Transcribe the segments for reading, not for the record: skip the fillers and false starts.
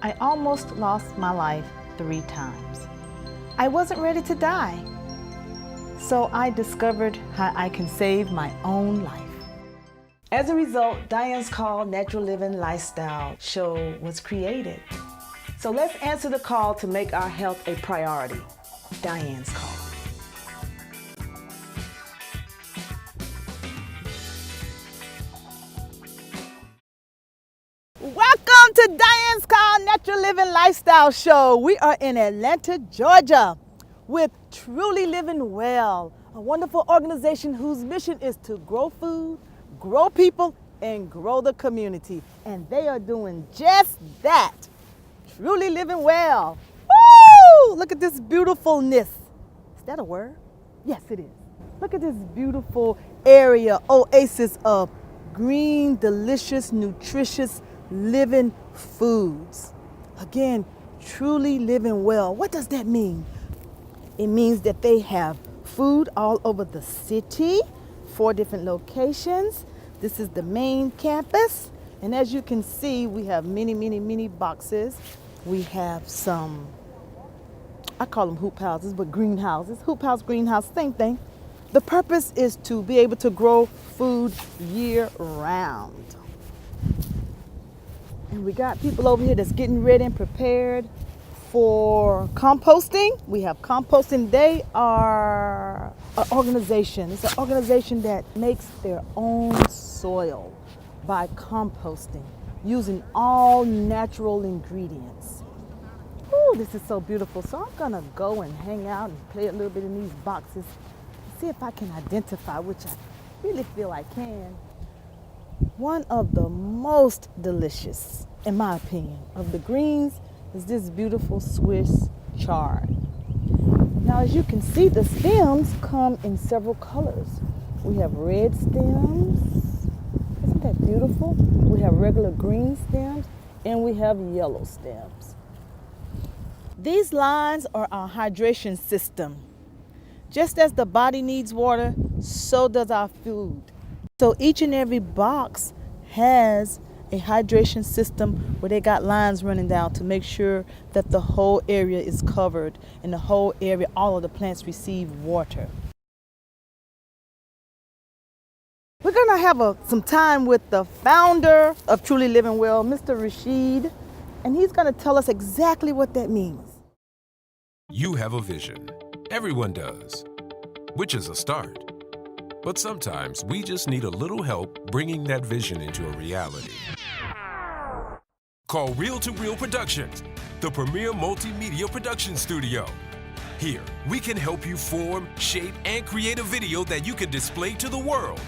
I almost lost my life 3 times. I wasn't ready to die. So I discovered how I can save my own life. As a result, Dianne's Call Natural Living Lifestyle show was created. So let's answer the call to make our health a priority. Dianne's Call. Welcome to Dianne's Call Natural Living Lifestyle Show. We are in Atlanta, Georgia with Truly Living Well, a wonderful organization whose mission is to grow food, grow people, and grow the community. And they are doing just that. Truly living well. Woo! Look at this beautifulness. Is that a word? Yes, it is. Look at this beautiful area, oasis of green, delicious, nutritious, living foods. Again, truly living well. What does that mean? It means that they have food all over the city, 4 different locations. This is the main campus. And as you can see, we have many boxes. We have some, I call them hoop houses, but greenhouses. Hoop house, greenhouse, same thing. The purpose is to be able to grow food year round. And we got people over here that's getting ready and prepared for composting. We have composting. They are an organization. It's an organization that makes their own soil by composting, using all natural ingredients. Ooh, this is so beautiful. So I'm gonna go and hang out and play a little bit in these boxes, see if I can identify, which I really feel I can. One of the most delicious, in my opinion, of the greens is this beautiful Swiss chard. Now, as you can see, the stems come in several colors. We have red stems. Isn't that beautiful? We have regular green stems, and we have yellow stems. These lines are our hydration system. Just as the body needs water, so does our food. So each and every box has a hydration system where they got lines running down to make sure that the whole area is covered and the whole area, all of the plants receive water. We're gonna have some time with the founder of Truly Living Well, Mr. Rashid, and he's gonna tell us exactly what that means. You have a vision. Everyone does, which is a start. But sometimes we just need a little help bringing that vision into a reality. Call Reel to Reel Productions, the premier multimedia production studio. Here, we can help you form, shape, and create a video that you can display to the world.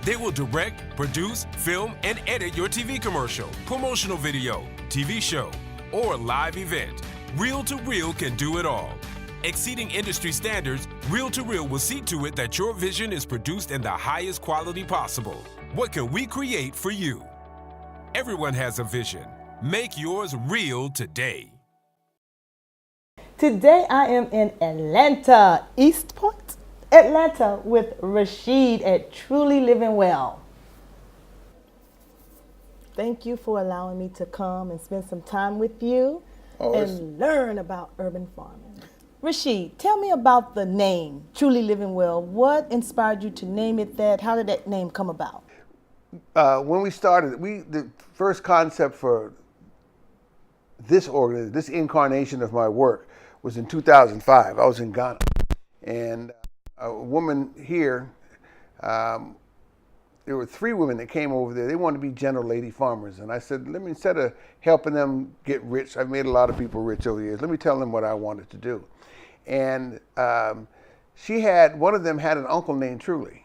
They will direct, produce, film, and edit your TV commercial, promotional video, TV show, or live event. Reel to Reel can do it all. Exceeding industry standards, Reel to Reel will see to it that your vision is produced in the highest quality possible. What can we create for you? Everyone has a vision. Make yours real today. Today I am in Atlanta, East Point, Atlanta, with Rashid at Truly Living Well. Thank you for allowing me to come and spend some time with you and learn about urban farming. Rashid, tell me about the name, Truly Living Well. What inspired you to name it that? How did that name come about? When we started, the first concept for this incarnation of my work was in 2005. I was in Ghana, and a woman here, there were 3 women that came over there. They wanted to be gentle lady farmers, and I said, let me, instead of helping them get rich, I've made a lot of people rich over the years, let me tell them what I wanted to do. And one of them had an uncle named Truly,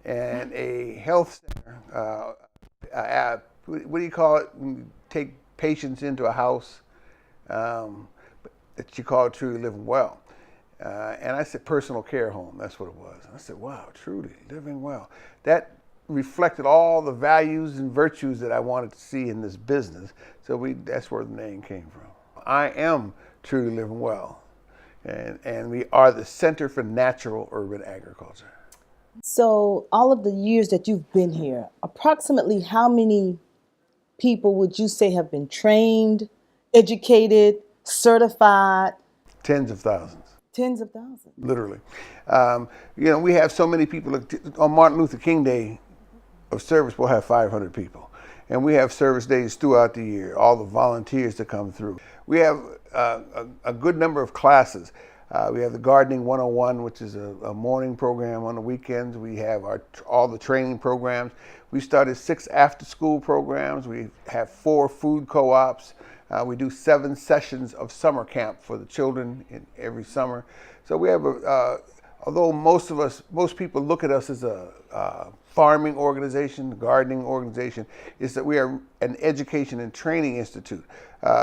and a health center, what do you call it, when you take patients into a house, that she called Truly Living Well. And I said personal care home, that's what it was. And I said, wow, Truly Living Well. That reflected all the values and virtues that I wanted to see in this business. So that's where the name came from. I am Truly Living Well. And we are the Center for Natural Urban Agriculture. So all of the years that you've been here, approximately how many people would you say have been trained, educated, certified? Tens of thousands. Tens of thousands. Literally. We have so many people. On Martin Luther King Day of service, we'll have 500 people. And we have service days throughout the year, all the volunteers that come through. We have a good number of classes. We have the Gardening 101, which is a morning program on the weekends. We have all the training programs. We started 6 after-school programs. We have 4 food co-ops. We do 7 sessions of summer camp for the children every summer. So we have although most people look at us as a farming organization, gardening organization, is that we are an education and training institute.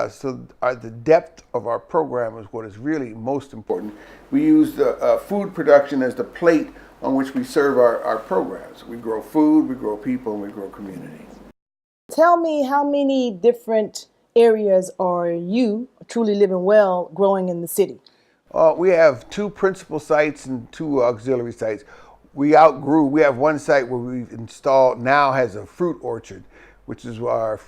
So the depth of our program is what is really most important. We use the food production as the plate on which we serve our programs. We grow food, we grow people, and we grow communities. Tell me, how many different areas are you, Truly Living Well, growing in the city? We have 2 principal sites and 2 auxiliary sites. We have one site where we've installed, now has a fruit orchard, which is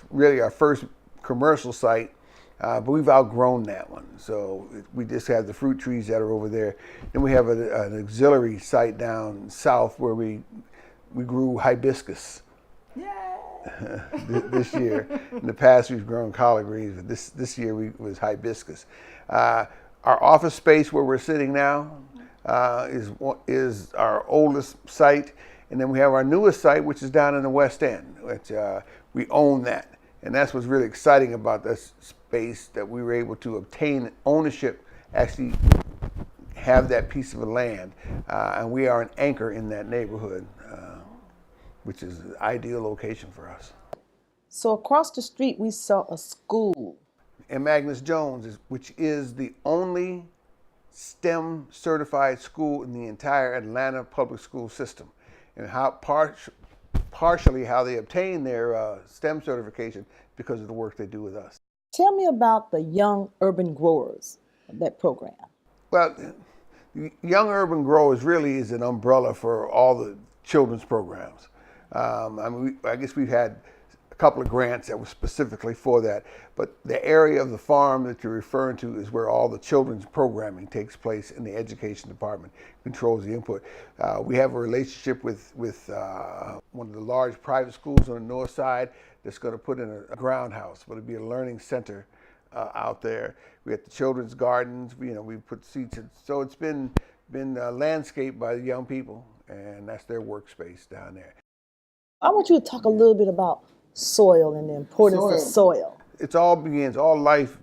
really our first commercial site, but we've outgrown that one. So we just have the fruit trees that are over there. Then we have an auxiliary site down south where we grew hibiscus. This year. In the past, we've grown collard greens, but this year was hibiscus. Our office space where we're sitting now is our oldest site, and then we have our newest site, which is down in the West End, which we own that. And that's what's really exciting about this space, that we were able to obtain ownership, actually have that piece of land, and we are an anchor in that neighborhood, which is an ideal location for us. So across the street, we saw a school. And Magnus Jones, which is the only STEM certified school in the entire Atlanta public school system. And how partially how they obtain their STEM certification because of the work they do with us. Tell me about the Young Urban Growers of that program. Well, Young Urban Growers really is an umbrella for all the children's programs. I guess we've had a couple of grants that were specifically for that, but the area of the farm that you're referring to is where all the children's programming takes place, in the education department controls the input. We have a relationship with one of the large private schools on the north side that's going to put in a groundhouse, but it'll be a learning center out there. We have the children's gardens, we put seats in, so it's been landscaped by the young people, and that's their workspace down there. I want you to talk a little bit about soil and the importance of soil. It all begins, all life,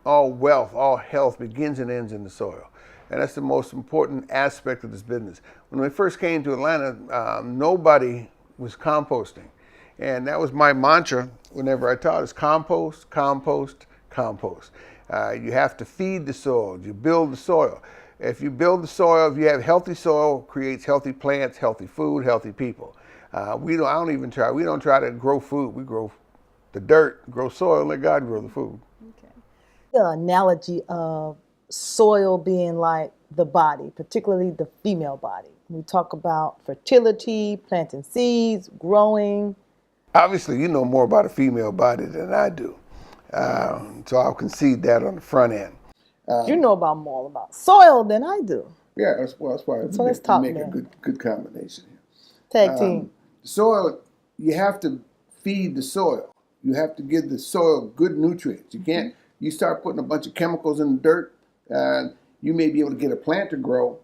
all wealth, all health begins and ends in the soil. And that's the most important aspect of this business. When we first came to Atlanta, nobody was composting. And that was my mantra whenever I taught, is compost, compost, compost. You have to feed the soil, you build the soil. If you build the soil, if you have healthy soil, creates healthy plants, healthy food, healthy people. We don't try to grow food. We grow the dirt, grow soil, and let God grow the food. Okay. The analogy of soil being like the body, particularly the female body. We talk about fertility, planting seeds, growing. Obviously, you know more about a female body than I do. So I'll concede that on the front end. You know more about soil than I do. Yeah, that's why So let's talk, make man. a good combination here. Tag team. Soil, you have to feed the soil. You have to give the soil good nutrients. You start putting a bunch of chemicals in the dirt, you may be able to get a plant to grow,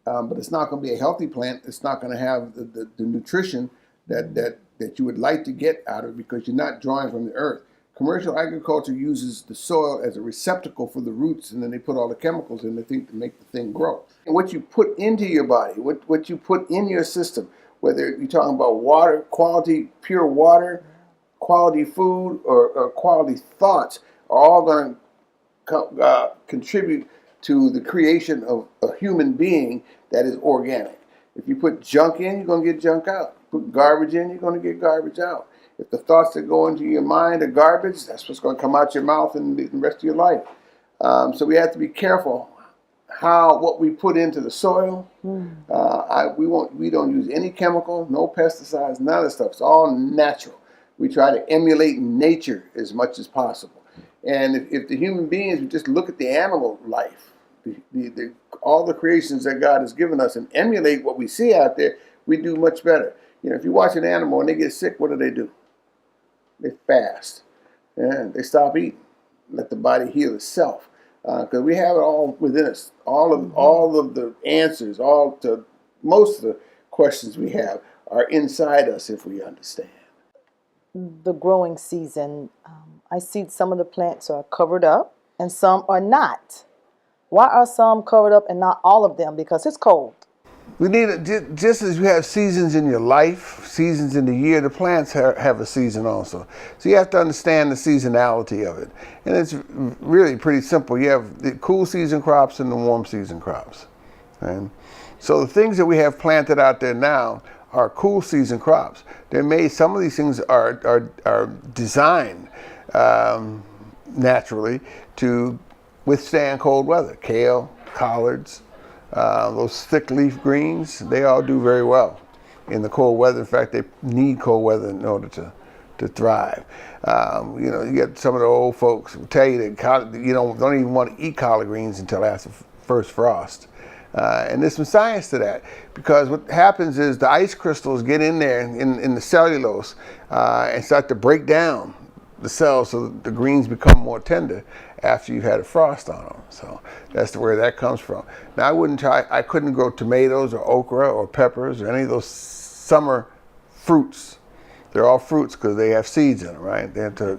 but it's not going to be a healthy plant. It's not going to have the nutrition that you would like to get out of it, because you're not drawing from the earth. Commercial agriculture uses the soil as a receptacle for the roots, and then they put all the chemicals in to make the thing grow. And what you put into your body, what you put in your system, whether you're talking about water, quality, pure water, quality food, or quality thoughts, are all going to contribute to the creation of a human being that is organic. If you put junk in, you're going to get junk out. Put garbage in, you're going to get garbage out. If the thoughts that go into your mind are garbage, that's what's going to come out your mouth in the rest of your life. So we have to be careful what we put into the soil. We don't use any chemical, no pesticides, none of that stuff. It's all natural. We try to emulate nature as much as possible. And if the human beings would just look at the animal life, all the creations that God has given us, and emulate what we see out there, we do much better. If you watch an animal and they get sick, what do? They fast. And they stop eating. Let the body heal itself. Because we have it all within us. All of the answers, most of the questions we have are inside us if we understand. The growing season, I see some of the plants are covered up and some are not. Why are some covered up and not all of them? Because it's cold. We need just as you have seasons in your life, seasons in the year, the plants have a season also. So you have to understand the seasonality of it. And it's really pretty simple. You have the cool season crops and the warm season crops. And so the things that we have planted out there now are cool season crops. Some of these things are designed naturally to withstand cold weather. Kale, collards, those thick leaf greens, they all do very well in the cold weather. In fact, they need cold weather in order to thrive. You get some of the old folks who tell you that you don't even want to eat collard greens until after first frost. And there's some science to that, because what happens is the ice crystals get in there in the cellulose and start to break down the cells so that the greens become more tender after you've had a frost on them. So that's where that comes from. Now I couldn't grow tomatoes or okra or peppers or any of those summer fruits. They're all fruits because they have seeds in them, right? They have to,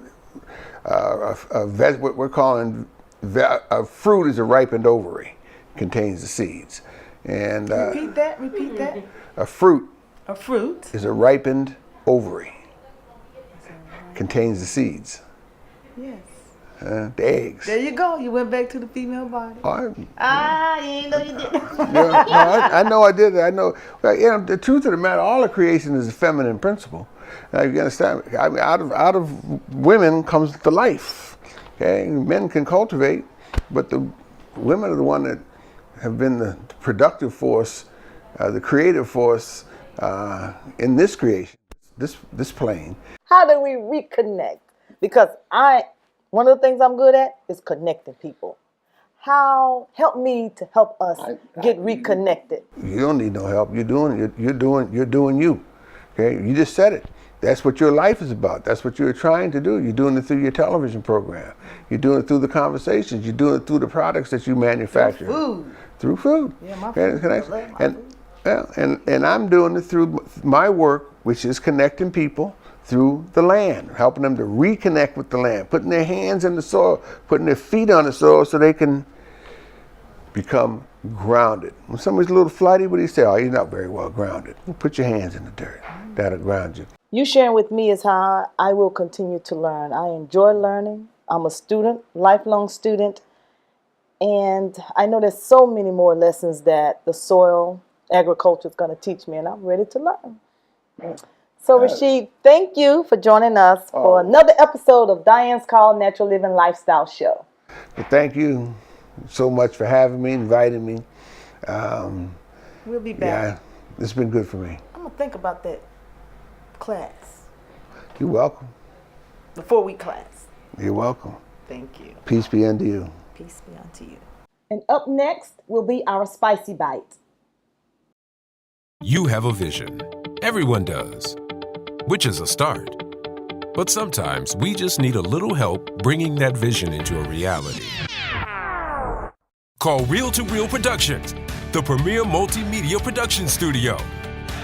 what we're calling a fruit is a ripened ovary, contains the seeds. And Repeat that. A fruit is a ripened ovary, contains the seeds. Yes. The eggs. There you go. You went back to the female body. You ain't know you did. I know I did it. I know. The truth of the matter, all of creation is a feminine principle. Now, you understand? I mean, out of women comes the life. Okay, men can cultivate, but the women are the one that have been the productive force, the creative force in this creation, this plane. How do we reconnect? Because one of the things I'm good at is connecting people. Help me to help us get reconnected. You don't need no help. You're doing you. Okay, you just said it. That's what your life is about. That's what you're trying to do. You're doing it through your television program. You're doing it through the conversations. You're doing it through the products that you manufacture. Through food. Yeah, my food. And I'm doing it through my work, which is connecting people through the land, helping them to reconnect with the land, putting their hands in the soil, putting their feet on the soil so they can become grounded. When somebody's a little flighty, what do you say? Oh, you're not very well grounded. Well, put your hands in the dirt. That'll ground you. You sharing with me is how I will continue to learn. I enjoy learning. I'm a student, lifelong student. And I know there's so many more lessons that the soil agriculture is going to teach me, and I'm ready to learn. So, Rashid, thank you for joining us for another episode of Dianne's Call Natural Living Lifestyle Show. Well, thank you so much for having me, inviting me. We'll be back. Yeah, it's been good for me. I'm going to think about that class. You're welcome. The 4-week class. You're welcome. Thank you. Peace be unto you. Peace be unto you. And up next will be our Spicy Bite. You have a vision. Everyone does, which is a start. But sometimes we just need a little help bringing that vision into a reality. Call Reel to Reel Productions, the premier multimedia production studio.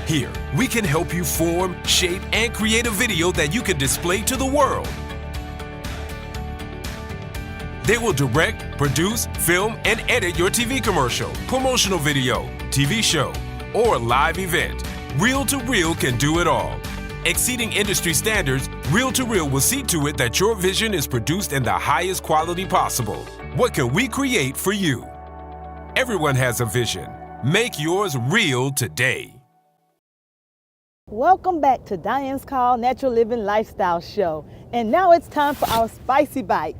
Here, we can help you form, shape, and create a video that you can display to the world. They will direct, produce, film, and edit your TV commercial, promotional video, TV show, or live event. Reel to Reel can do it all. Exceeding industry standards, Reel to Reel will see to it that your vision is produced in the highest quality possible. What can we create for you? Everyone has a vision. Make yours real today. Welcome back to Dianne's Call Natural Living Lifestyle Show. And now it's time for our Spicy Bite.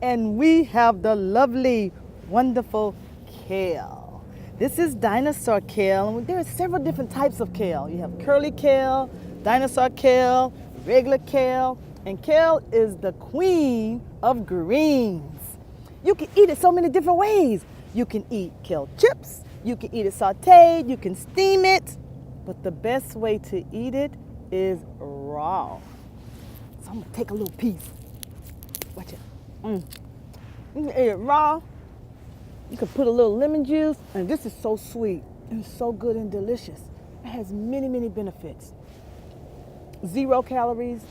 And we have the lovely, wonderful kale. This is dinosaur kale. And there are several different types of kale. You have curly kale, dinosaur kale, regular kale, and kale is the queen of greens. You can eat it so many different ways. You can eat kale chips, you can eat it sauteed, you can steam it, but the best way to eat it is raw. So I'm gonna take a little piece. Watch it. You can eat it raw. You can put a little lemon juice, and this is so sweet. It's so good and delicious. It has many, many benefits. 0 calories,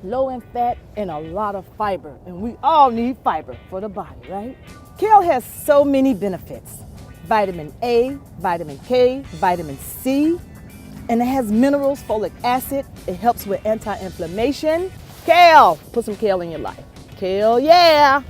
low in fat, and a lot of fiber. And we all need fiber for the body, right? Kale has so many benefits. Vitamin A, vitamin K, vitamin C, and it has minerals, folic acid. It helps with anti-inflammation. Kale, put some kale in your life. Kale, yeah.